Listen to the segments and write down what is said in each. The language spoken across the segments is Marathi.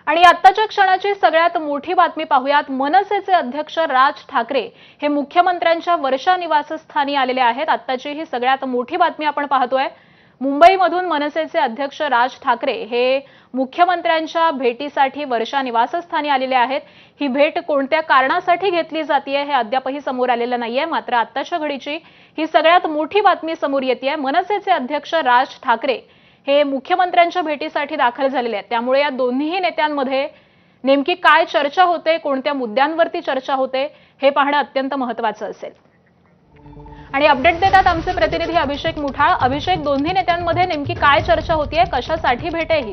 आणि आत्ताच्या क्षणाची सगळ्यात मोठी बातमी पाहूयात। मनसेचे अध्यक्ष राज ठाकरे हे मुख्यमंत्र्यांच्या वर्षा निवासस्थानी आलेले आहेत। आत्ताची ही सगळ्यात मोठी बातमी आपण पाहतोय। मुंबईमधून मनसेचे अध्यक्ष राज ठाकरे हे मुख्यमंत्र्यांच्या भेटीसाठी वर्षा निवासस्थानी आलेले आहेत। ही भेट कोणत्या कारणासाठी घेतली जाते हे अद्यापही समोर आलेलं नाहीये। मात्र आत्ताच्या घडीची ही सगळ्यात मोठी बातमी समोर येते। मनसेचे अध्यक्ष राज ठाकरे हे मुख्यमंत्र्यांच्या भेटीसाठी दाखल झालेले आहेत। त्यामुळे या दोन्ही नेत्यांमध्ये नेमकी काय चर्चा होते, कोणत्या मुद्द्यांवरती चर्चा होते हे पाहणं अत्यंत महत्त्वाचं असेल। आणि अपडेट देतात आमचे प्रतिनिधी अभिषेक मुठाळ। अभिषेक, दोन्ही नेत्यांमध्ये नेमकी काय चर्चा होतीये, कशासाठी भेट आहे ही?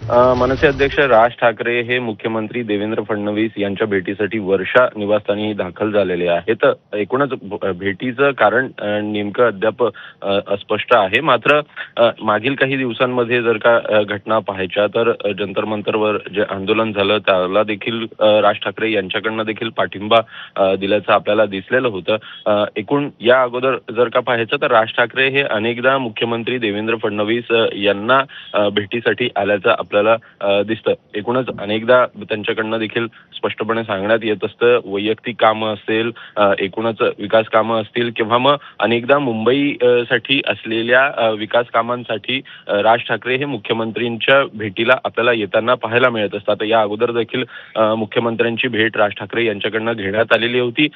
मनसे अध्यक्ष राज ठाकरे हे मुख्यमंत्री देवेंद्र फडणवीस यांच्या भेटीसाठी वर्षा निवासस्थानी दाखल झालेले आहेत। एकूणच भेटीचं कारण नेमकं अद्याप अस्पष्ट आहे। मात्र मागील काही दिवसांमध्ये जर का घटना पाहायच्या तर जंतर मंतरवर जे आंदोलन झालं त्याला देखील राज ठाकरे यांच्याकडनं देखील पाठिंबा दिल्याचं आपल्याला दिसलेलं होतं। एकूण या अगोदर जर का पाहायचं तर राज ठाकरे हे अनेकदा मुख्यमंत्री देवेंद्र फडणवीस यांना भेटीसाठी आल्याचं आपल्याला दिसतं। एकूणच अनेकदा त्यांच्याकडनं देखील स्पष्टपणे सांगण्यात येत असतं, वैयक्तिक कामं असेल, एकूणच विकास कामं असतील किंवा मग अनेकदा मुंबईसाठी असलेल्या विकास कामांसाठी राज ठाकरे हे मुख्यमंत्र्यांच्या भेटीला आपल्याला येताना पाहायला मिळत असतात। या अगोदर देखील मुख्यमंत्र्यांची भेट राज ठाकरे यांच्याकडनं घेण्यात आलेली होती,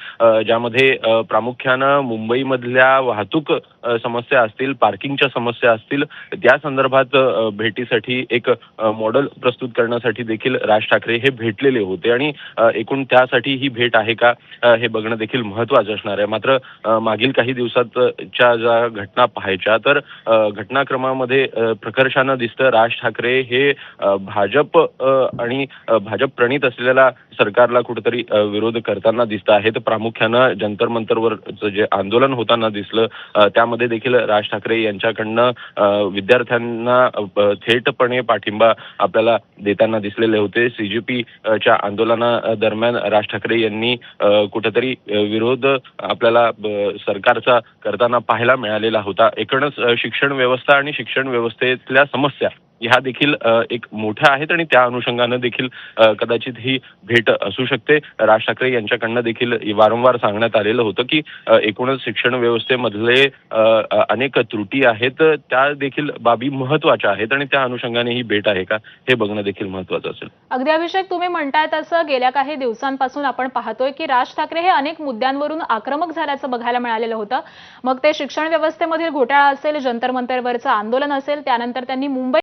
ज्यामध्ये प्रामुख्यानं मुंबईमधल्या वाहतूक समस्या असतील, पार्किंगच्या समस्या असतील, त्या संदर्भात भेटीसाठी एक मॉडेल प्रस्तुत करण्यासाठी देखील राज ठाकरे हे भेटलेले होते। आणि एकूण त्यासाठी ही भेट आहे का हे बघणं देखील महत्त्वाचं असणार आहे। मात्र मागील काही दिवसाच्या ज्या घटना पाहायच्या तर घटनाक्रमामध्ये प्रकर्षानं दिसतं राज ठाकरे हे भाजप आणि भाजप प्रणित असलेल्या सरकारला कुठेतरी विरोध करताना दिसत आहेत। प्रामुख्यानं जंतर मंतरवरचं जे आंदोलन होताना दिसलं त्यामध्ये देखील राज ठाकरे यांच्याकडनं विद्यार्थ्यांना थेटपणे पाठिंबा आपल्याला देताना दिसलेले होते। सीजेपीच्या आंदोलना दरम्यान राज ठाकरे यांनी कुठेतरी विरोध आपल्याला सरकारचा करताना पाहायला मिळालेला होता। एकूणच शिक्षण व्यवस्था आणि शिक्षण व्यवस्थेतल्या समस्या ह्या देखील एक मोठ्या आहेत आणि त्या अनुषंगानं देखील कदाचित ही भेट असू शकते। राज ठाकरे यांच्याकडनं देखील वारंवार सांगण्यात आलेलं होतं की एकूणच शिक्षण व्यवस्थेमधले अनेक त्रुटी आहेत, त्या देखील बाबी महत्त्वाच्या आहेत आणि त्या अनुषंगाने ही भेट आहे का हे बघणं देखील महत्त्वाचं असेल। अगदी अभिषेक, तुम्ही म्हणताय तसं गेल्या काही दिवसांपासून आपण पाहतोय की राज ठाकरे हे अनेक मुद्द्यांवरून आक्रमक झाल्याचं बघायला मिळालेलं होतं। मग ते शिक्षण व्यवस्थेमधील घोटाळा असेल, जंतर मंतरवरचं आंदोलन असेल, त्यानंतर त्यांनी मुंबई